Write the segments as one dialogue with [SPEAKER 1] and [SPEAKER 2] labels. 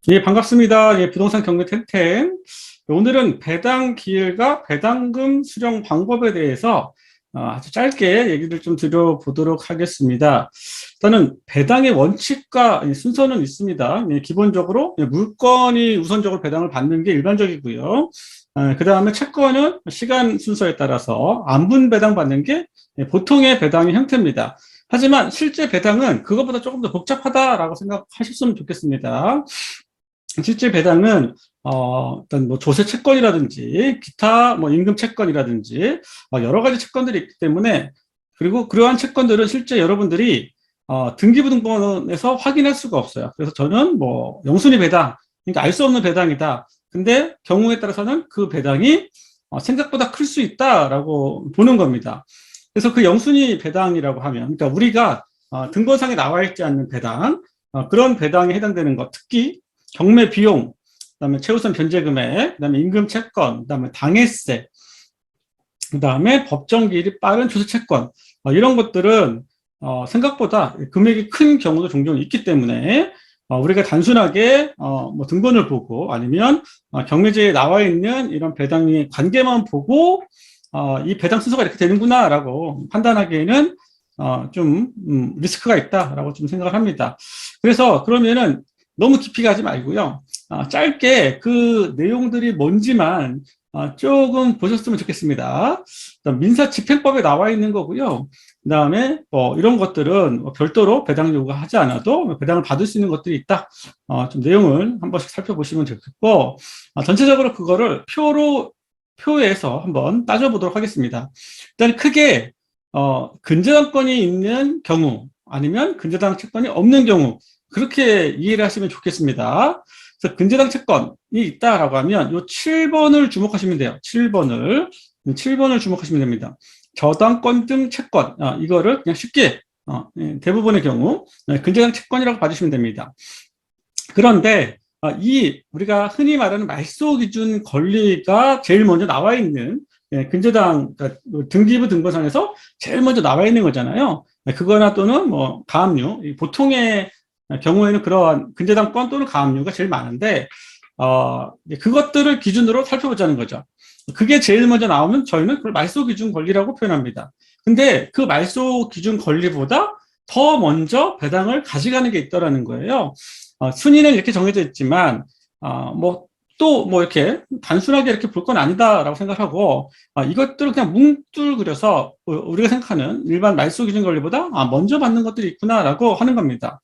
[SPEAKER 1] 예, 반갑습니다. 예, 부동산 경매 템템. 오늘은 배당 기일과 배당금 수령 방법에 대해서 아주 짧게 얘기를 좀 드려보도록 하겠습니다. 일단은 배당의 원칙과 순서는 있습니다. 예, 기본적으로 물건이 우선적으로 배당을 받는 게 일반적이고요. 그 다음에 채권은 시간 순서에 따라서 안분 배당 받는 게 보통의 배당의 형태입니다. 하지만 실제 배당은 그것보다 조금 더 복잡하다라고 생각하셨으면 좋겠습니다. 실제 배당은 어떤 뭐 조세 채권이라든지 기타 뭐 임금 채권이라든지 여러 가지 채권들이 있기 때문에, 그리고 그러한 채권들은 실제 여러분들이 등기부등본에서 확인할 수가 없어요. 그래서 저는 뭐 영순위 배당, 그러니까 알 수 없는 배당이다. 근데 경우에 따라서는 그 배당이 생각보다 클 수 있다라고 보는 겁니다. 그래서 그 영순위 배당이라고 하면, 그러니까 우리가 등본상에 나와 있지 않는 배당, 그런 배당에 해당되는 것, 특히 경매 비용, 그다음에 최우선 변제 금액, 그다음에 임금 채권, 그다음에 당해세, 그다음에 법정 기일이 빠른 조세 채권, 이런 것들은 생각보다 금액이 큰 경우도 종종 있기 때문에 우리가 단순하게 뭐 등본을 보고 아니면 경매제에 나와 있는 이런 배당의 관계만 보고 이 배당 순서가 이렇게 되는구나라고 판단하기에는 좀 리스크가 있다라고 좀 생각을 합니다. 그래서 그러면은 너무 깊이 가지 말고요. 짧게 그 내용들이 뭔지만 조금 보셨으면 좋겠습니다. 민사집행법에 나와 있는 거고요. 그 다음에 이런 것들은 별도로 배당 요구가 하지 않아도 배당을 받을 수 있는 것들이 있다. 좀 내용을 한 번씩 살펴보시면 좋겠고, 전체적으로 그거를 표에서 한번 따져보도록 하겠습니다. 일단 크게 근저당권이 있는 경우 아니면 근저당 채권이 없는 경우, 그렇게 이해를 하시면 좋겠습니다. 그래서 근저당 채권이 있다라고 하면 요 7번을 주목하시면 돼요. 7번을 주목하시면 됩니다. 저당권 등 채권, 이거를 그냥 쉽게 대부분의 경우 근저당 채권이라고 봐주시면 됩니다. 그런데 우리가 흔히 말하는 말소 기준 권리가 제일 먼저 나와 있는, 근저당, 그러니까 등기부 등본상에서 제일 먼저 나와 있는 거잖아요. 그거나 또는 뭐 가압류, 보통의 경우에는 그러한 근저당권 또는 가압류가 제일 많은데, 그것들을 기준으로 살펴보자는 거죠. 그게 제일 먼저 나오면 저희는 그걸 말소 기준 권리라고 표현합니다. 근데 그 말소 기준 권리보다 더 먼저 배당을 가져가는 게 있더라는 거예요. 순위는 이렇게 정해져 있지만, 이렇게 단순하게 이렇게 볼 건 아니다라고 생각하고, 이것들을 그냥 뭉뚱그려서 우리가 생각하는 일반 말소 기준 권리보다 먼저 받는 것들이 있구나라고 하는 겁니다.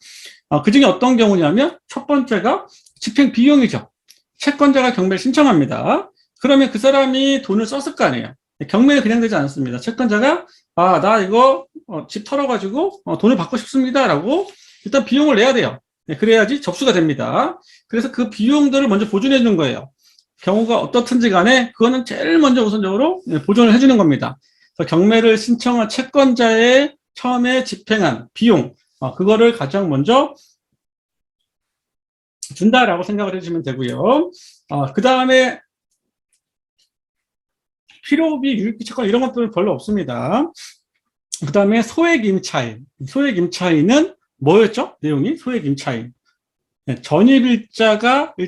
[SPEAKER 1] 그 중에 어떤 경우냐면, 첫 번째가 집행 비용이죠. 채권자가 경매를 신청합니다. 그러면 그 사람이 돈을 썼을 거 아니에요. 경매는 그냥 되지 않습니다. 채권자가, 나 이거 집 털어가지고 돈을 받고 싶습니다라고 일단 비용을 내야 돼요. 그래야지 접수가 됩니다. 그래서 그 비용들을 먼저 보존해 주는 거예요. 경우가 어떻든지 간에 그거는 제일 먼저 우선적으로 보존을 해주는 겁니다. 그래서 경매를 신청한 채권자의 처음에 집행한 비용, 그거를 가장 먼저 준다라고 생각을 해주시면 되고요. 그 다음에 필요비, 유익비 채권 이런 것들은 별로 없습니다. 그 다음에 소액 임차인. 소액 임차인은 뭐였죠? 내용이 소액 임차인. 전입일자가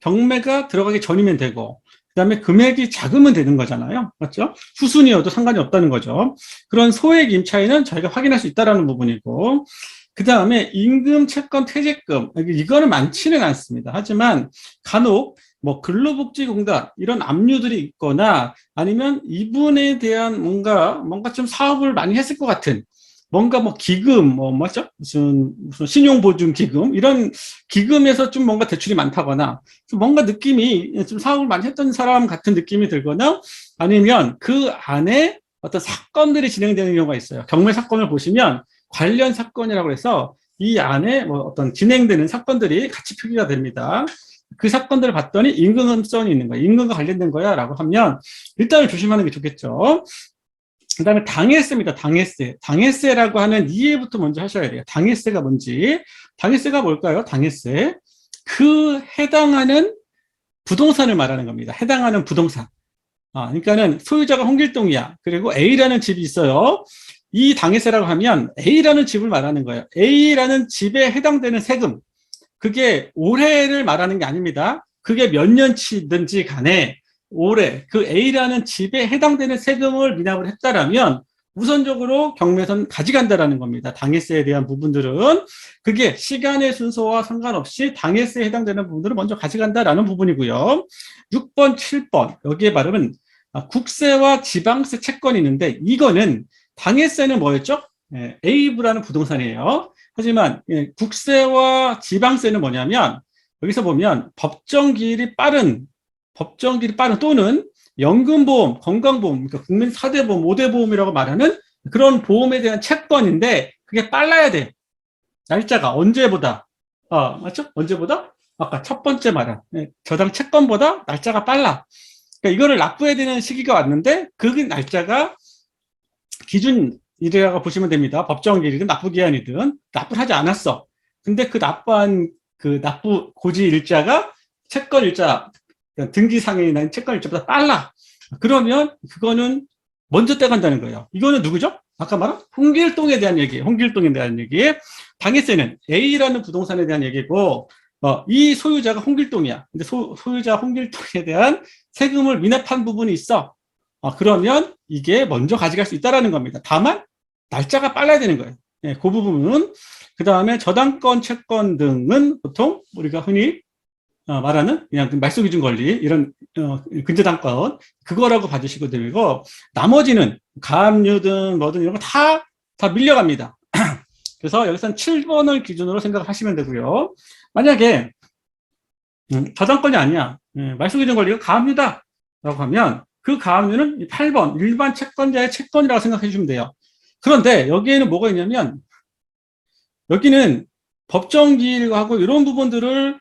[SPEAKER 1] 경매가 들어가기 전이면 되고, 그 다음에 금액이 작으면 되는 거잖아요. 맞죠? 후순위여도 상관이 없다는 거죠. 그런 소액 임차인은 저희가 확인할 수 있다는 부분이고, 그 다음에 임금, 채권, 퇴직금, 이거는 많지는 않습니다. 하지만 간혹 뭐 근로복지공단 이런 압류들이 있거나 아니면 이분에 대한 뭔가 좀 사업을 많이 했을 것 같은, 뭔가 뭐 기금, 뭐죠? 무슨 신용보증 기금, 이런 기금에서 좀 뭔가 대출이 많다거나, 뭔가 느낌이 좀 사업을 많이 했던 사람 같은 느낌이 들거나, 아니면 그 안에 어떤 사건들이 진행되는 경우가 있어요. 경매 사건을 보시면 관련 사건이라고 해서 이 안에 뭐 어떤 진행되는 사건들이 같이 표기가 됩니다. 그 사건들을 봤더니 임금성이 있는 거야. 임금과 관련된 거야. 라고 하면 일단은 조심하는 게 좋겠죠. 그 다음에 당해세입니다. 당해세. 당해세라고 하는 이해부터 먼저 하셔야 돼요. 당해세가 뭔지. 당해세가 뭘까요? 당해세. 그 해당하는 부동산을 말하는 겁니다. 해당하는 부동산. 그러니까는 소유자가 홍길동이야. 그리고 A라는 집이 있어요. 이 당해세라고 하면 A라는 집을 말하는 거예요. A라는 집에 해당되는 세금. 그게 올해를 말하는 게 아닙니다. 그게 몇 년치든지 간에 올해 그 A라는 집에 해당되는 세금을 미납을 했다라면 우선적으로 경매에서는 가져간다라는 겁니다. 당해세에 대한 부분들은 그게 시간의 순서와 상관없이 당해세에 해당되는 부분들을 먼저 가져간다라는 부분이고요. 6번, 7번 여기에 말하면 국세와 지방세 채권이 있는데 이거는 당해세는 뭐였죠? A부라는 부동산이에요. 하지만 국세와 지방세는 뭐냐면 여기서 보면 법정기일이 빠른 또는 연금보험, 건강보험, 그러니까 국민 4대 보험, 5대 보험이라고 말하는 그런 보험에 대한 채권인데 그게 빨라야 돼. 날짜가 언제보다 맞죠? 언제보다? 아까 첫 번째 말한 저당 채권보다 날짜가 빨라. 그러니까 이거를 납부해야 되는 시기가 왔는데 그 날짜가 기준일이라고 보시면 됩니다. 법정기일이든 납부기한이든 납부를 하지 않았어. 근데 그 납부한 그 납부 고지 일자가 채권 일자 등기상에 난 채권 일자보다 빨라. 그러면 그거는 먼저 떼간다는 거예요. 이거는 누구죠? 아까 말한 홍길동에 대한 얘기, 홍길동에 대한 얘기. 당해세는 A라는 부동산에 대한 얘기고 이 소유자가 홍길동이야. 근데 소유자 홍길동에 대한 세금을 미납한 부분이 있어. 그러면 이게 먼저 가져갈 수 있다라는 겁니다. 다만 날짜가 빨라야 되는 거예요. 그 부분은 그 다음에 저당권, 채권 등은 보통 우리가 흔히 말하는 그냥 말소기준 권리 이런 근저당권 그거라고 봐주시고 되고 나머지는 가압류든 뭐든 이런 거 다 밀려갑니다. 그래서 여기서는 7번을 기준으로 생각을 하시면 되고요. 만약에 저당권이 아니야 말소기준 권리가 가압류다 라고 하면 그 가압류는 8번 일반 채권자의 채권이라고 생각해 주시면 돼요. 그런데 여기에는 뭐가 있냐면 여기는 법정기일하고 이런 부분들을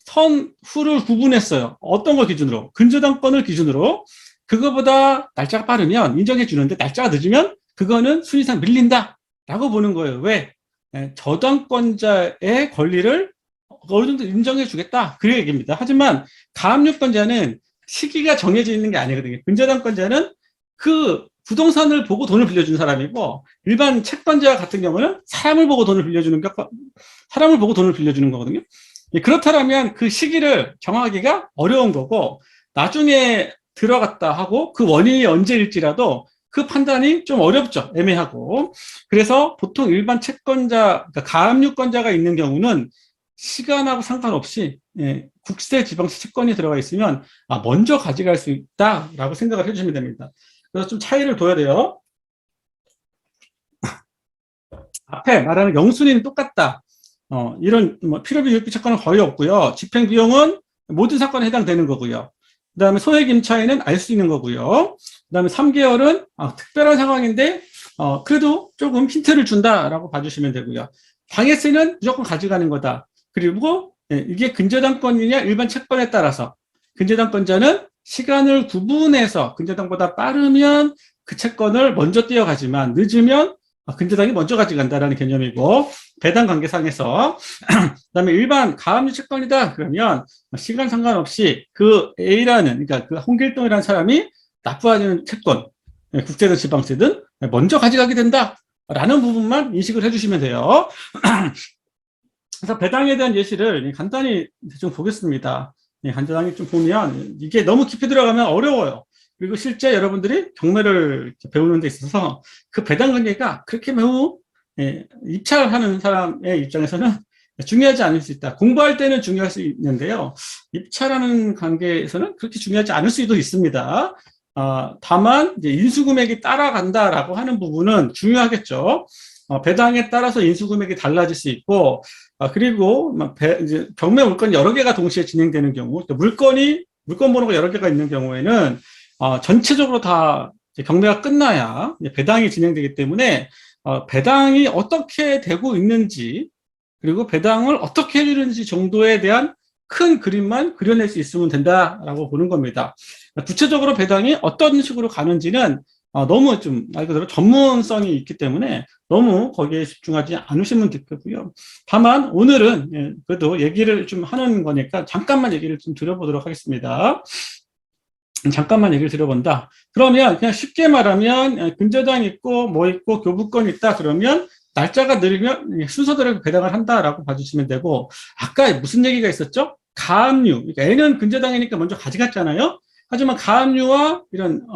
[SPEAKER 1] 선후를 구분했어요. 어떤 걸 기준으로? 근저당권을 기준으로 그거보다 날짜가 빠르면 인정해 주는데 날짜가 늦으면 그거는 순위상 밀린다 라고 보는 거예요. 왜? 저당권자의 권리를 어느 정도 인정해 주겠다 그 얘기입니다. 하지만 가압류권자는 시기가 정해져 있는 게 아니거든요. 근저당권자는 그 부동산을 보고 돈을 빌려준 사람이고 일반 채권자 같은 경우는 사람을 보고 돈을 빌려주는 거거든요. 그렇다면 그 시기를 정하기가 어려운 거고 나중에 들어갔다 하고 그 원인이 언제일지라도 그 판단이 좀 어렵죠. 애매하고. 그래서 보통 일반 채권자, 그러니까 가압류권자가 있는 경우는 시간하고 상관없이 국세, 지방세 채권이 들어가 있으면 먼저 가져갈 수 있다라고 생각을 해주시면 됩니다. 그래서 좀 차이를 둬야 돼요. 앞에 말하는 영순위는 똑같다. 이런 필요비 유익비 채권은 거의 없고요. 집행비용은 모든 사건에 해당되는 거고요. 그 다음에 소액 임차인은 알 수 있는 거고요. 그 다음에 3개월은 특별한 상황인데 그래도 조금 힌트를 준다라고 봐주시면 되고요. 당해세는 무조건 가져가는 거다. 그리고 이게 근저당권이냐 일반 채권에 따라서 근저당권자는 시간을 구분해서 근저당보다 빠르면 그 채권을 먼저 떼어가지만 늦으면 근저당이 먼저 가져간다라는 개념이고 배당 관계상에서 그다음에 일반 가압류 채권이다 그러면 시간 상관없이 그 A라는 그러니까 그 홍길동이라는 사람이 납부하는 채권 국세든 지방세든 먼저 가져가게 된다라는 부분만 인식을 해주시면 돼요. 그래서 배당에 대한 예시를 간단히 좀 보겠습니다. 간단하게 좀 보면 이게 너무 깊이 들어가면 어려워요. 그리고 실제 여러분들이 경매를 배우는 데 있어서 그 배당 관계가 그렇게 매우 입찰하는 사람의 입장에서는 중요하지 않을 수 있다. 공부할 때는 중요할 수 있는데요. 입찰하는 관계에서는 그렇게 중요하지 않을 수도 있습니다. 다만 이제 인수금액이 따라간다라고 하는 부분은 중요하겠죠. 배당에 따라서 인수금액이 달라질 수 있고 그리고 이제 경매 물건이 여러 개가 동시에 진행되는 경우 물건 번호가 여러 개가 있는 경우에는 전체적으로 다 경매가 끝나야 배당이 진행되기 때문에 배당이 어떻게 되고 있는지 그리고 배당을 어떻게 해주는지 정도에 대한 큰 그림만 그려낼 수 있으면 된다라고 보는 겁니다. 구체적으로 배당이 어떤 식으로 가는지는 너무 좀 말 그대로 전문성이 있기 때문에 너무 거기에 집중하지 않으시면 되겠고요. 다만 오늘은 그래도 얘기를 좀 하는 거니까 잠깐만 얘기를 좀 드려보도록 하겠습니다. 잠깐만 얘기를 드려본다. 그러면 그냥 쉽게 말하면 근저당 있고 뭐 있고 교부권 있다 그러면 날짜가 늘면 순서대로 배당을 한다라고 봐주시면 되고, 아까 무슨 얘기가 있었죠? 가압류. 그러니까 N은 근저당이니까 먼저 가져갔잖아요. 하지만 가압류와 이런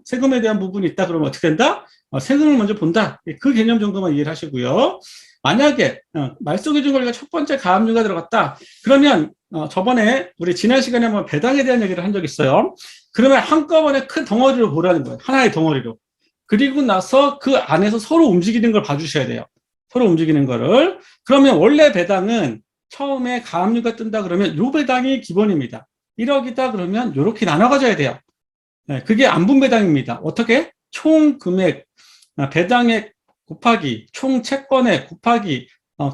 [SPEAKER 1] 세금에 대한 부분이 있다 그러면 어떻게 된다? 세금을 먼저 본다. 그 개념 정도만 이해를 하시고요. 만약에 말소기준 권리가 첫 번째 가압류가 들어갔다. 그러면 저번에 우리 지난 시간에 한번 배당에 대한 얘기를 한 적이 있어요. 그러면 한꺼번에 큰 덩어리로 보라는 거예요. 하나의 덩어리로. 그리고 나서 그 안에서 서로 움직이는 걸 봐주셔야 돼요. 서로 움직이는 거를. 그러면 원래 배당은 처음에 가압류가 뜬다 그러면 요 배당이 기본입니다. 1억이다 그러면 요렇게 나눠 가져야 돼요. 네, 그게 안분배당입니다. 어떻게? 총 금액, 배당액 곱하기 총 채권액 곱하기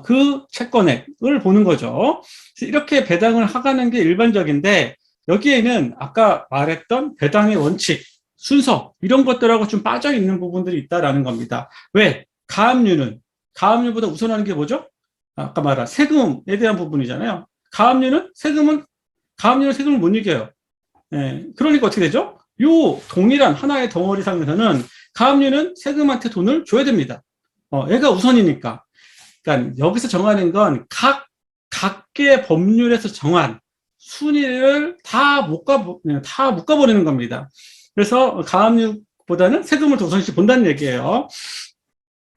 [SPEAKER 1] 그 채권액을 보는 거죠. 이렇게 배당을 하가는 게 일반적인데, 여기에는 아까 말했던 배당의 원칙, 순서 이런 것들하고 좀 빠져 있는 부분들이 있다라는 겁니다. 왜? 가압류보다 우선하는 게 뭐죠? 아까 말한 세금에 대한 부분이잖아요. 가압류는 세금을 못 이겨요. 예, 그러니까 어떻게 되죠? 요 동일한 하나의 덩어리 상에서는 가압류는 세금한테 돈을 줘야 됩니다. 얘가 우선이니까. 그러니까 여기서 정하는 건 각계 법률에서 정한 순위를 다 묶어버리는 겁니다. 그래서 가압류보다는 세금을 더 우선시 본다는 얘기예요.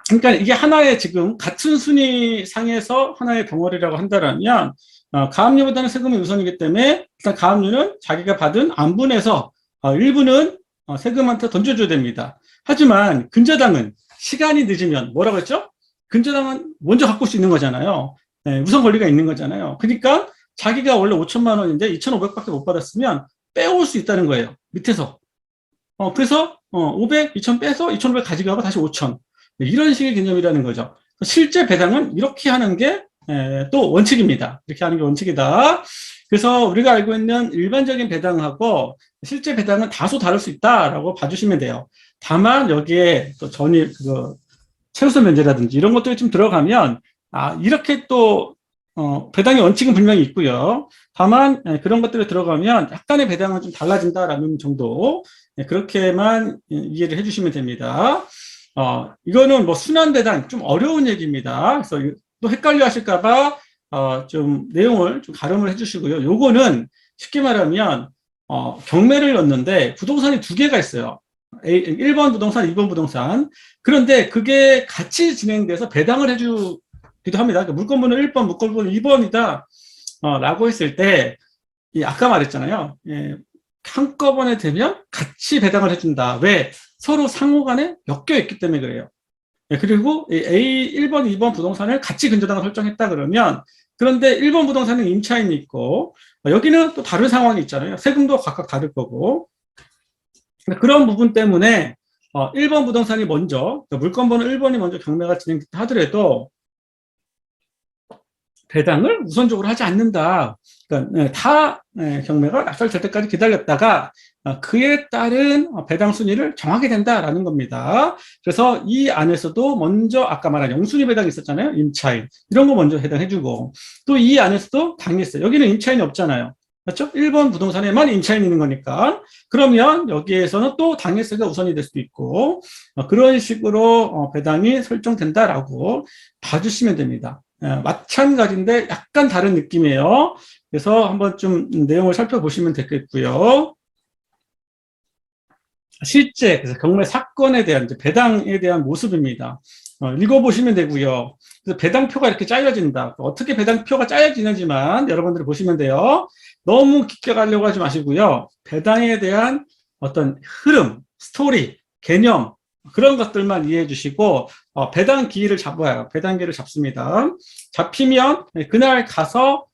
[SPEAKER 1] 그러니까 이게 하나의 지금 같은 순위 상에서 하나의 덩어리라고 한다면, 가압류보다는 세금이 우선이기 때문에 일단 가압류는 자기가 받은 안분에서 일부는 세금한테 던져줘야 됩니다. 하지만 근저당은 시간이 늦으면 뭐라고 했죠? 근저당은 먼저 갖고 올 수 있는 거잖아요. 네, 우선 권리가 있는 거잖아요. 그러니까 자기가 원래 5천만 원인데 2,500밖에 못 받았으면 빼올 수 있다는 거예요. 밑에서. 그래서 500, 2,000 빼서 2,500 가져가고 다시 5,000. 이런 식의 개념이라는 거죠. 실제 배당은 이렇게 하는 게 또 원칙입니다. 이렇게 하는 게 원칙이다. 그래서 우리가 알고 있는 일반적인 배당하고 실제 배당은 다소 다를 수 있다라고 봐주시면 돼요. 다만 여기에 또 최우선 면제라든지 이런 것들이 좀 들어가면 이렇게 또 배당의 원칙은 분명히 있고요. 다만 그런 것들이 들어가면 약간의 배당은 좀 달라진다라는 정도, 그렇게만 이해를 해주시면 됩니다. 이거는 뭐 순환 배당 좀 어려운 얘기입니다. 그래서 또 헷갈려 하실까봐 좀 내용을 좀 가름을 해주시고요. 요거는 쉽게 말하면 경매를 넣는데 부동산이 두 개가 있어요. 1번 부동산, 2번 부동산. 그런데 그게 같이 진행돼서 배당을 해주기도 합니다. 그러니까 물건번호 1번, 물건번호 2번이다 라고 했을 때, 아까 말했잖아요. 예, 한꺼번에 되면 같이 배당을 해준다. 왜? 서로 상호 간에 엮여 있기 때문에 그래요. 예, 그리고 A 1번, 2번 부동산을 같이 근저당을 설정했다 그러면, 그런데 1번 부동산은 임차인이 있고 여기는 또 다른 상황이 있잖아요. 세금도 각각 다를 거고. 그런 부분 때문에 1번 부동산이 먼저, 그러니까 물건번호 1번이 먼저 경매가 진행됐다 하더라도 배당을 우선적으로 하지 않는다. 그러니까 다 경매가 낙찰될 때까지 기다렸다가 그에 따른 배당 순위를 정하게 된다라는 겁니다. 그래서 이 안에서도 먼저 아까 말한 영순위 배당이 있었잖아요. 임차인. 이런 거 먼저 해당해주고, 또 이 안에서도 당했어요. 여기는 임차인이 없잖아요. 그렇죠? 1번 부동산에만 임차인이 있는 거니까. 그러면 여기에서는 또 당해세가 우선이 될 수도 있고, 그런 식으로 배당이 설정된다라고 봐주시면 됩니다. 마찬가지인데 약간 다른 느낌이에요. 그래서 한번 좀 내용을 살펴보시면 되겠고요. 실제 그래서 경매 사건에 대한 배당에 대한 모습입니다. 읽어보시면 되고요. 그래서 배당표가 이렇게 짜여진다. 어떻게 배당표가 짜여지는지만 여러분들이 보시면 돼요. 너무 깊게 가려고 하지 마시고요. 배당에 대한 어떤 흐름, 스토리, 개념 그런 것들만 이해해 주시고 배당 기일을 잡아요. 배당 기일을 잡습니다. 잡히면 그날 가서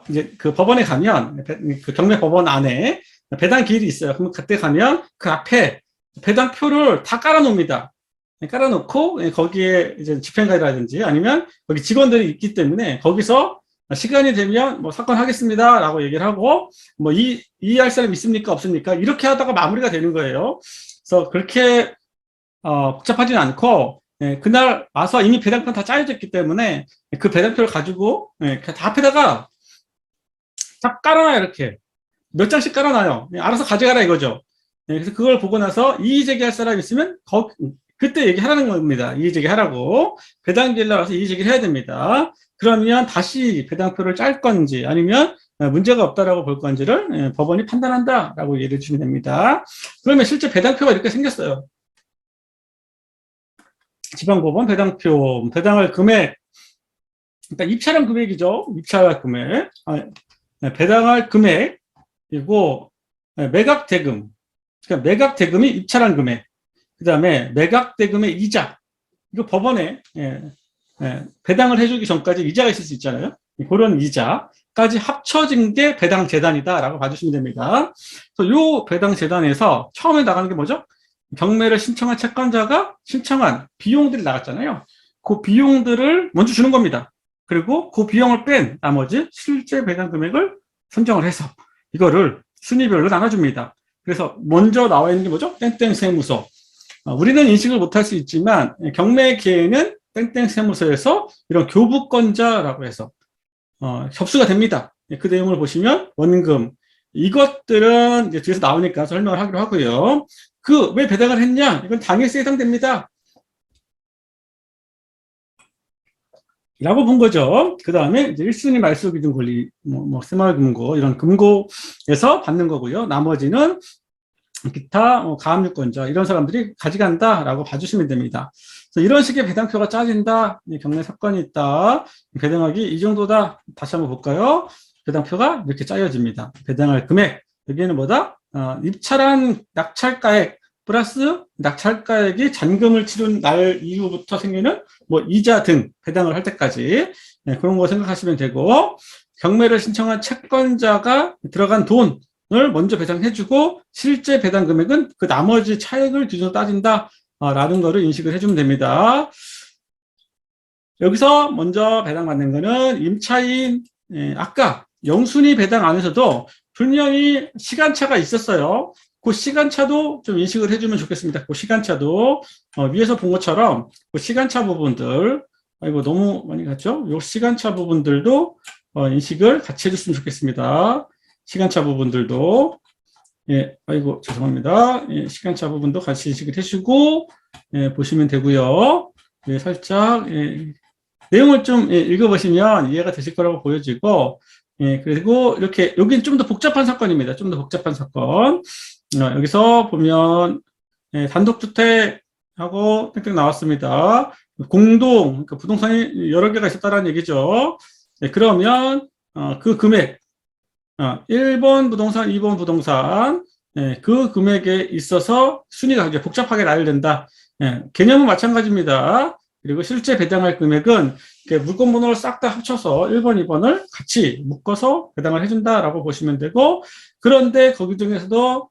[SPEAKER 1] 이제 그 법원에 가면 그 경매 법원 안에 배당 기일이 있어요. 그럼 그때 가면 그 앞에 배당표를 다 깔아놓습니다. 깔아놓고 거기에 이제 집행관이라든지 아니면 거기 직원들이 있기 때문에 거기서 시간이 되면 뭐 사건 하겠습니다라고 얘기를 하고 뭐 이해할 사람 있습니까 없습니까 이렇게 하다가 마무리가 되는 거예요. 그래서 그렇게 복잡하지는 않고 그날 와서 이미 배당표는 다 짜여졌기 때문에 그 배당표를 가지고 다 앞에다가 딱 깔아놔요. 이렇게 몇 장씩 깔아놔요. 알아서 가져가라 이거죠. 그래서 그걸 보고 나서 이의 제기할 사람 있으면 그때 얘기하라는 겁니다. 이의제기하라고. 배당기일 나와서 이의제기를 해야 됩니다. 그러면 다시 배당표를 짤 건지 아니면 문제가 없다라고 볼 건지를 법원이 판단한다라고 얘기를 주시면 됩니다. 그러면 실제 배당표가 이렇게 생겼어요. 지방법원 배당표, 배당할 금액, 일단 입찰한 금액이죠. 입찰할 금액, 배당할 금액이고 매각 대금, 그러니까 매각 대금이 입찰한 금액, 그 다음에 매각 대금의 이자, 이거 법원에 배당을 해주기 전까지 이자가 있을 수 있잖아요. 그런 이자까지 합쳐진 게 배당 재단이다라고 봐주시면 됩니다. 그래서 이 배당 재단에서 처음에 나가는 게 뭐죠? 경매를 신청한 채권자가 신청한 비용들이 나갔잖아요. 그 비용들을 먼저 주는 겁니다. 그리고 그 비용을 뺀 나머지 실제 배당 금액을 선정을 해서 이거를 순위별로 나눠줍니다. 그래서 먼저 나와 있는 게 뭐죠? 땡땡 세무서. 우리는 인식을 못할 수 있지만 경매기에는 땡땡 세무서에서 이런 교부권자라고 해서 접수가 됩니다. 그 내용을 보시면 원금 이것들은 이제 뒤에서 나오니까 설명을 하기로 하고요. 그 왜 배당을 했냐? 이건 당일세 해당됩니다. 라고 본 거죠. 그 다음에 이제 1순위 말소 기준 권리, 새마을금고 이런 금고에서 받는 거고요. 나머지는 기타 가압류권자 이런 사람들이 가져간다라고 봐주시면 됩니다. 그래서 이런 식의 배당표가 짜진다. 경매 사건이 있다. 배당하기 이 정도다. 다시 한번 볼까요? 배당표가 이렇게 짜여집니다. 배당할 금액 여기에는 뭐다? 입찰한 낙찰가액 플러스 낙찰가액이 잔금을 치른 날 이후부터 생기는 뭐 이자 등 배당을 할 때까지 그런 거 생각하시면 되고 경매를 신청한 채권자가 들어간 돈을 먼저 배당해주고 실제 배당 금액은 그 나머지 차액을 기준으로 따진다라는 거를 인식을 해주면 됩니다. 여기서 먼저 배당받는 거는 임차인 아까 영순위 배당 안에서도 분명히 시간차가 있었어요. 그 시간차도 좀 인식을 해주면 좋겠습니다. 그 시간차도 위에서 본 것처럼 그 시간차 부분들 아이고 너무 많이 갔죠? 요 시간차 부분들도 인식을 같이 해줬으면 좋겠습니다. 시간차 부분들도 아이고 죄송합니다. 시간차 부분도 같이 인식을 해주고 보시면 되고요. 살짝 내용을 좀 읽어보시면 이해가 되실 거라고 보여지고 그리고 이렇게 여기는 좀 더 복잡한 사건입니다. 좀 더 복잡한 사건. 여기서 보면 단독주택하고 땡땡 나왔습니다. 공동 그러니까 부동산이 여러 개가 있었다는 얘기죠. 그러면 그 금액 1번 부동산, 2번 부동산 그 금액에 있어서 순위가 이제 복잡하게 나열된다. 개념은 마찬가지입니다. 그리고 실제 배당할 금액은 물건 번호를 싹 다 합쳐서 1번, 2번을 같이 묶어서 배당을 해준다라고 보시면 되고 그런데 거기 중에서도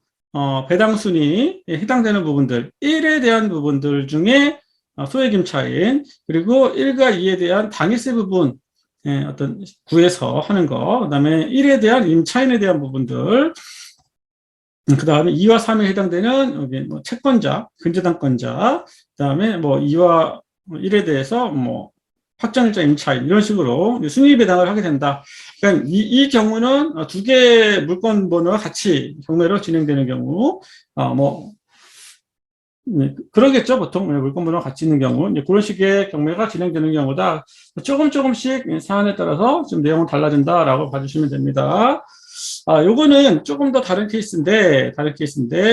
[SPEAKER 1] 배당 순위에 해당되는 부분들 1에 대한 부분들 중에 소액임차인 그리고 1과 2에 대한 당일세 부분 어떤 구에서 하는 거 그다음에 1에 대한 임차인에 대한 부분들 그 다음에 2와 3에 해당되는 여기 뭐 채권자, 근저당권자 그다음에 뭐 2와 1에 대해서 뭐 확정일자 임차인 이런 식으로 순위 배당을 하게 된다. 그러니까 이 경우는 두 개의 물건 번호가 같이 경매로 진행되는 경우 그러겠죠. 보통 물건 번호가 같이 있는 경우 이제 그런 식의 경매가 진행되는 경우다. 조금씩 사안에 따라서 좀 내용은 달라진다라고 봐주시면 됩니다. 요거는 조금 더 다른 케이스인데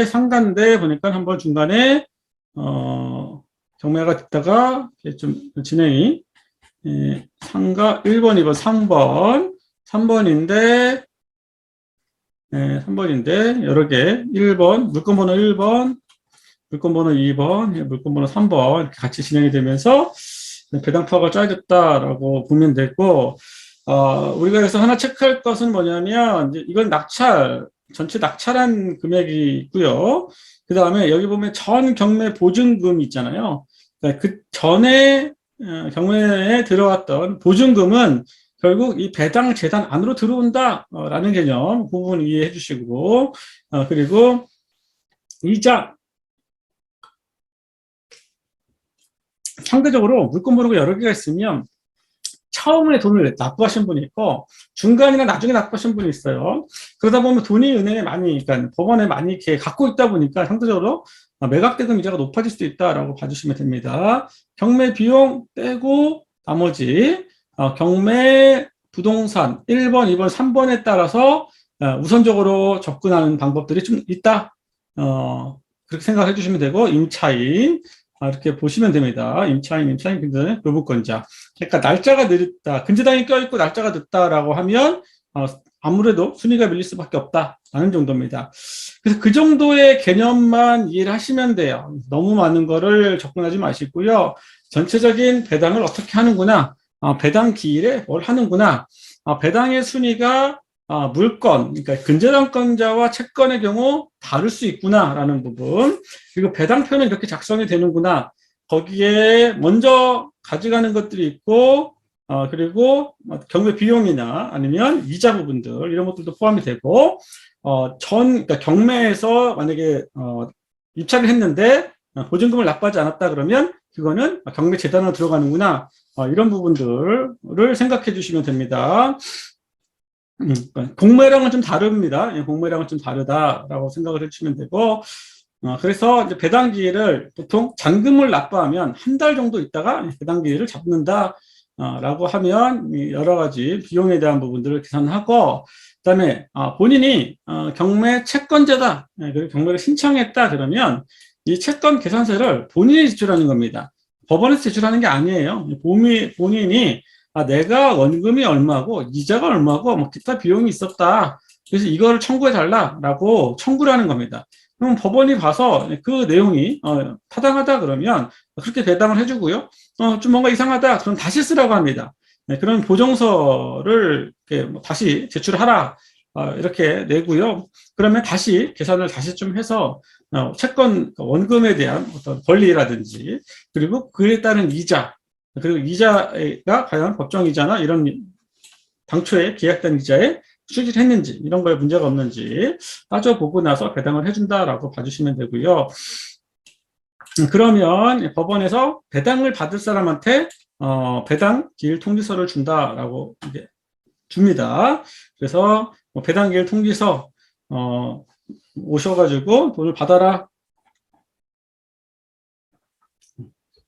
[SPEAKER 1] 상가인데 보니까 한번 중간에 경매가 됐다가 좀 진행이 상가 1번, 2번, 3번인데 3번인데 여러 개 1번 물건번호 1번 물건번호 2번 물건번호 3번 이렇게 같이 진행이 되면서 배당표가 짜여졌다라고 보면 되고 우리가 여기서 하나 체크할 것은 뭐냐면 이건 전체 낙찰한 금액이 있고요. 그 다음에 여기 보면 전 경매 보증금 있잖아요. 그러니까 그 전에 경매에 들어왔던 보증금은 결국 이 배당 재단 안으로 들어온다라는 개념 그 부분 이해해 주시고 그리고 이자 상대적으로 물건 번호가 여러 개가 있으면 처음에 돈을 납부하신 분이 있고 중간이나 나중에 납부하신 분이 있어요. 그러다 보면 돈이 은행에 많이, 그러니까 법원에 많이 이렇게 갖고 있다 보니까 상대적으로 매각대금 이자가 높아질 수도 있다라고 봐주시면 됩니다. 경매 비용 떼고 나머지 경매 부동산 1번, 2번, 3번에 따라서 우선적으로 접근하는 방법들이 좀 있다. 그렇게 생각해 주시면 되고, 임차인 이렇게 보시면 됩니다. 임차인 근데 교부권자. 그러니까 날짜가 늦다, 근저당이 껴있고 날짜가 늦다라고 하면 아무래도 순위가 밀릴 수밖에 없다라는 정도입니다. 그래서 그 정도의 개념만 이해를 하시면 돼요. 너무 많은 거를 접근하지 마시고요. 전체적인 배당을 어떻게 하는구나, 배당 기일에 뭘 하는구나, 배당의 순위가 물건, 그러니까 근저당권자와 채권의 경우 다를 수 있구나라는 부분, 그리고 배당표는 이렇게 작성이 되는구나, 거기에 먼저 가져가는 것들이 있고, 그리고 경매 비용이나 아니면 이자 부분들 이런 것들도 포함이 되고, 그러니까 경매에서 만약에 입찰을 했는데 보증금을 납부하지 않았다 그러면 그거는 경매 재단으로 들어가는구나, 이런 부분들을 생각해 주시면 됩니다. 공매랑은 좀 다릅니다. 공매랑은 좀 다르다라고 생각을 해주시면 되고, 그래서 이제 배당 기일을 보통 잔금을 납부하면 한 달 정도 있다가 배당 기일을 잡는다. 라고 하면 여러 가지 비용에 대한 부분들을 계산하고, 그다음에 본인이 경매 채권자다, 그리고 경매를 신청했다 그러면 이 채권 계산서를 본인이 제출하는 겁니다. 법원에서 제출하는 게 아니에요. 본인이 내가 원금이 얼마고 이자가 얼마고 뭐 기타 비용이 있었다, 그래서 이거를 청구해 달라라고 청구를 하는 겁니다. 그럼 법원이 봐서 그 내용이 타당하다 그러면 그렇게 배당을 해주고요. 좀 뭔가 이상하다 그럼 다시 쓰라고 합니다. 그런 보정서를 이렇게 다시 제출하라, 이렇게 내고요. 그러면 다시 계산을 다시 좀 해서 채권 원금에 대한 어떤 권리라든지, 그리고 그에 따른 이자, 그리고 이자가 과연 법정이자나 이런 당초에 계약된 이자에 수익을 했는지, 이런 거에 문제가 없는지 따져보고 나서 배당을 해준다라고 봐주시면 되고요. 그러면 법원에서 배당을 받을 사람한테 배당 기일 통지서를 준다라고 이제 줍니다. 그래서 배당 기일 통지서 오셔가지고 돈을 받아라.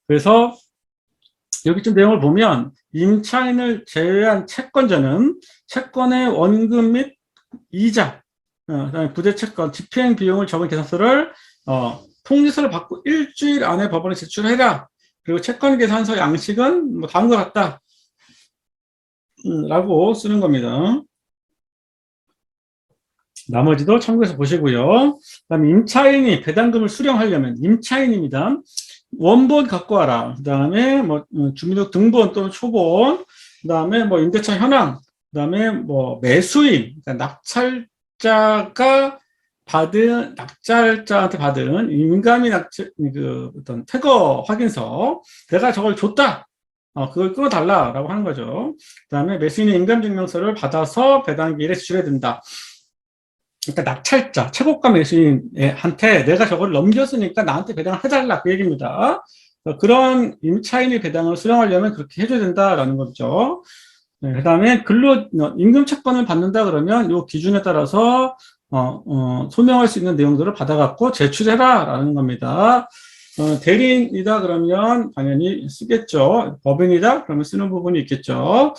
[SPEAKER 1] 그래서 여기 좀 내용을 보면 임차인을 제외한 채권자는 채권의 원금 및 이자, 그다음에 부대채권 집행 비용을 적은 계산서를 통지서를 받고 일주일 안에 법원에 제출해라. 그리고 채권 계산서 양식은 뭐 다음과 같다, 라고 쓰는 겁니다. 나머지도 참고해서 보시고요. 그다음에 임차인이 배당금을 수령하려면, 임차인입니다. 원본 갖고 와라. 그다음에 뭐 주민등록 등본 또는 초본, 그다음에 뭐 임대차 현황, 그다음에 뭐 매수인, 그러니까 낙찰자한테 받은 인감이 그 어떤 퇴거 확인서, 내가 저걸 줬다, 그걸 끊어달라라고 하는 거죠. 그다음에 매수인의 인감증명서를 받아서 배당기일에 제출해야 된다. 그러니까 낙찰자, 최고가 매수인한테 내가 저걸 넘겼으니까 나한테 배당을 해달라, 그 얘기입니다. 그런 임차인이 배당을 수령하려면 그렇게 해줘야 된다라는 거죠. 그 다음에 임금 채권을 받는다 그러면 이 기준에 따라서 소명할 수 있는 내용들을 받아갖고 제출해라라는 겁니다. 대리인이다 그러면 당연히 쓰겠죠. 법인이다 그러면 쓰는 부분이 있겠죠.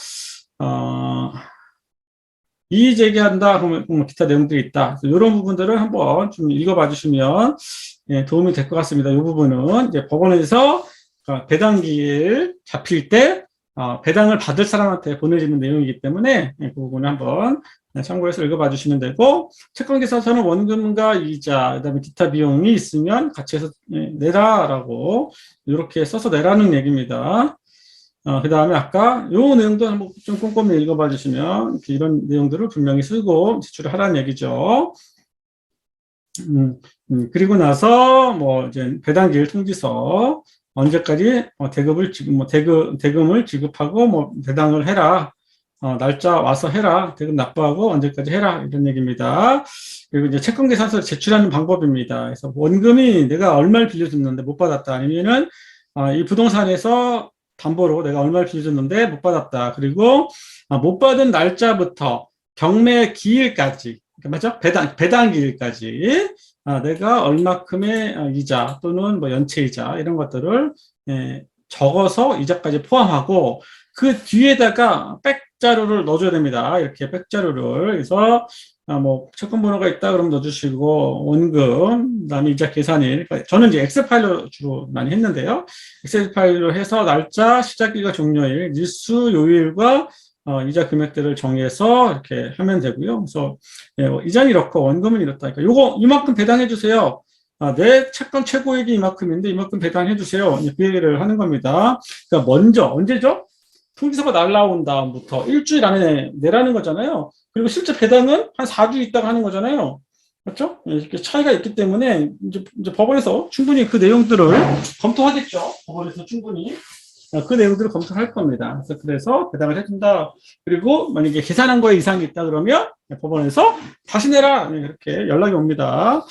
[SPEAKER 1] 이의 제기한다 그러면 기타 내용들이 있다. 이런 부분들을 한번 좀 읽어봐 주시면 도움이 될 것 같습니다. 이 부분은 이제 법원에서 배당기일 잡힐 때 배당을 받을 사람한테 보내지는 내용이기 때문에 그 부분을 한번 참고해서 읽어봐 주시면 되고, 채권계산서는 원금과 이자, 그다음에 기타 비용이 있으면 같이 해서 내라라고 이렇게 써서 내라는 얘기입니다. 그 다음에 아까 요 내용도 한번 좀 꼼꼼히 읽어봐 주시면 이런 내용들을 분명히 쓰고 제출을 하라는 얘기죠. 그리고 나서 뭐 이제 배당기일 통지서, 언제까지 대금을 지급하고 뭐 배당을 해라, 날짜 와서 해라, 대금 납부하고 언제까지 해라, 이런 얘기입니다. 그리고 이제 채권계산서 제출하는 방법입니다. 그래서 원금이 내가 얼마를 빌려줬는데 못 받았다, 아니면은 이 부동산에서 담보로 내가 얼마를 빌려줬는데 못 받았다, 그리고 못 받은 날짜부터 경매 기일까지, 맞죠? 배당 기일까지 내가 얼마큼의 이자 또는 뭐 연체이자 이런 것들을 적어서 이자까지 포함하고 그 뒤에다가 백자료를 넣어줘야 됩니다. 이렇게 백자료를. 그래서 뭐 채권 번호가 있다 그러면 넣어주시고 원금, 그다음에 이자 계산일. 그러니까 저는 이제 엑셀 파일로 주로 많이 했는데요. 엑셀 파일로 해서 날짜, 시작일과 종료일, 일수, 요일과 이자 금액들을 정해서 이렇게 하면 되고요. 그래서 이자는 이렇고 원금은 이렇다. 그러니까 요거 이만큼 배당해 주세요. 내 채권 최고액이 이만큼인데 이만큼 배당해 주세요. 그 얘기를 하는 겁니다. 그러니까 먼저 언제죠? 통지서가 날라온 다음부터 일주일 안에 내라는 거잖아요. 그리고 실제 배당은 한 4주 있다가 하는 거잖아요. 그렇죠? 이렇게 차이가 있기 때문에 이제 법원에서 충분히 그 내용들을 검토하겠죠. 법원에서 충분히 그 내용들을 검토할 겁니다. 그래서 배당을 해준다. 그리고 만약에 계산한 거에 이상이 있다 그러면 법원에서 다시 내라 이렇게 연락이 옵니다.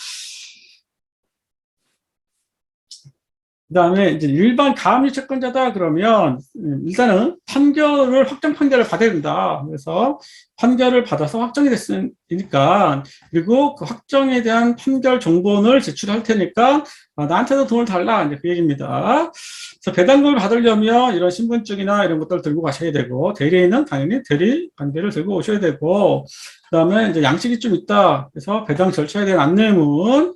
[SPEAKER 1] 그 다음에 이제 일반 가압류 채권자다 그러면 일단은 판결을 확정 판결을 받아야 된다. 그래서 판결을 받아서 확정이 됐으니까 그리고 그 확정에 대한 판결 정본을 제출할 테니까 나한테도 돈을 달라 이제 그 얘기입니다. 그래서 배당금을 받으려면 이런 신분증이나 이런 것들을 들고 가셔야 되고 대리인은 당연히 대리 관계를 들고 오셔야 되고 그다음에 이제 양식이 좀 있다. 그래서 배당 절차에 대한 안내문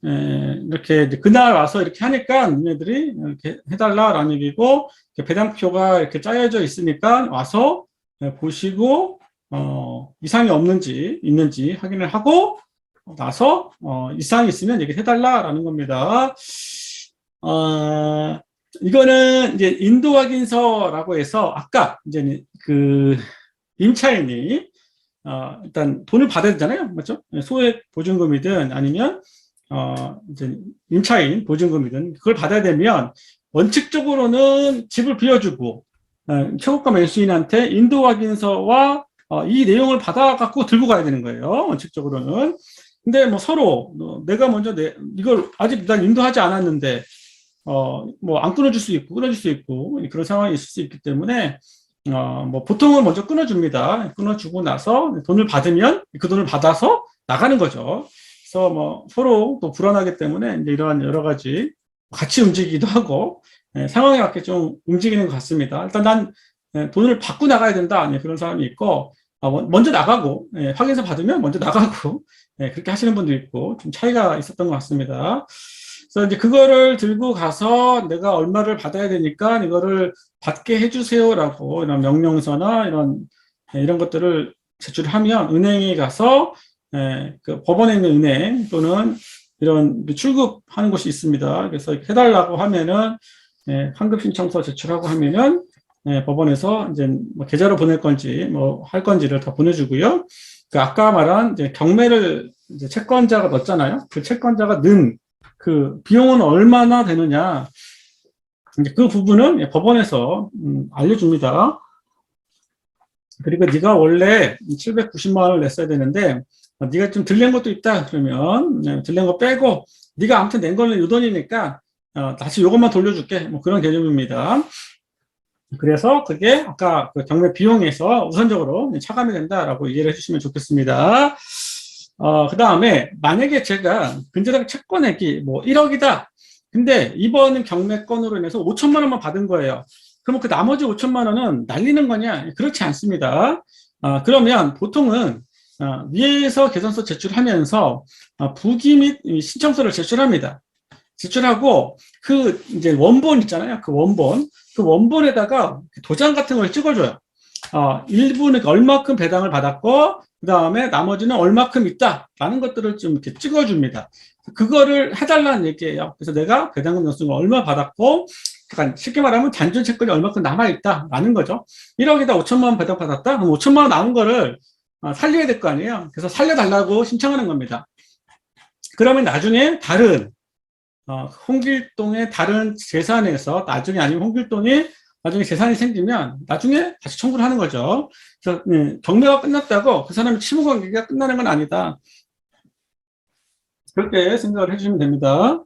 [SPEAKER 1] 이렇게 이제 그날 와서 이렇게 하니까 니네들이 이렇게 해달라라는 얘기고 배당표가 이렇게 짜여져 있으니까 와서 보시고 이상이 없는지 있는지 확인을 하고 나서 이상이 있으면 얘기해 달라라는 겁니다. 이거는 이제 인도 확인서라고 해서 아까 이제 그 임차인이 일단 돈을 받아야 되잖아요, 맞죠? 소액 보증금이든 아니면 이제 임차인 보증금이든 그걸 받아야 되면 원칙적으로는 집을 빌려주고 최고가 매수인한테 인도 확인서와 이 내용을 받아 갖고 들고 가야 되는 거예요. 원칙적으로는. 근데 뭐 서로 내가 먼저 이걸 아직 난 인도하지 않았는데 뭐 안 끊어줄 수 있고 끊어줄 수 있고 그런 상황이 있을 수 있기 때문에 뭐 보통은 먼저 끊어줍니다. 끊어주고 나서 돈을 받으면 그 돈을 받아서 나가는 거죠. 그래서 뭐 서로 또 불안하기 때문에 이제 이러한 여러 가지 같이 움직이기도 하고 상황에 맞게 좀 움직이는 것 같습니다. 일단 난 돈을 받고 나가야 된다 그런 사람이 있고 먼저 나가고 확인서 받으면 먼저 나가고 그렇게 하시는 분도 있고 좀 차이가 있었던 것 같습니다. 그래서 이제 그거를 들고 가서 내가 얼마를 받아야 되니까 이거를 받게 해주세요라고 이런 명령서나 이런 것들을 제출하면 은행에 가서 그 법원에 있는 은행 또는 이런 출급하는 곳이 있습니다. 그래서 해달라고 하면은 환급 신청서 제출하고 하면은 법원에서 이제 뭐 계좌로 보낼 건지 뭐 할 건지를 다 보내주고요. 그 아까 말한 이제 경매를 이제 채권자가 넣었잖아요. 그 채권자가 는 그 비용은 얼마나 되느냐. 이제 그 부분은 법원에서 알려줍니다. 그리고 네가 원래 790만 원을 냈어야 되는데 네가 좀 덜 낸 것도 있다 그러면 덜 낸 거 빼고 네가 아무튼 낸 거는 요 돈이니까 다시 요것만 돌려줄게 뭐 그런 개념입니다. 그래서 그게 아까 그 경매 비용에서 우선적으로 차감이 된다라고 이해를 해주시면 좋겠습니다. 그 다음에 만약에 제가 근저당 채권액이 뭐 1억이다. 근데 이번 경매건으로 인해서 5천만 원만 받은 거예요. 그러면 그 나머지 5천만 원은 날리는 거냐? 그렇지 않습니다. 그러면 보통은 위에서 계산서 제출하면서 부기 및 신청서를 제출합니다. 제출하고 그 이제 원본 있잖아요. 그 원본에다가 도장 같은 걸 찍어줘요. 일부는 얼마큼 배당을 받았고 그 다음에 나머지는 얼마큼 있다라는 것들을 좀 이렇게 찍어줍니다. 그거를 해달라는 얘기예요. 그래서 내가 배당금 연수가 얼마 받았고 그러니까 쉽게 말하면 단전 채권이 얼마큼 남아있다라는 거죠. 1억에다 5천만 원 배당 받았다? 그럼 5천만 원 남은 거를 살려야 될 거 아니에요. 그래서 살려달라고 신청하는 겁니다. 그러면 나중에 다른 홍길동의 다른 재산에서 나중에 아니면 홍길동이 나중에 재산이 생기면 나중에 다시 청구를 하는 거죠. 그래서 경매가 끝났다고 그 사람의 채무관계가 끝나는 건 아니다. 그렇게 생각을 해주시면 됩니다.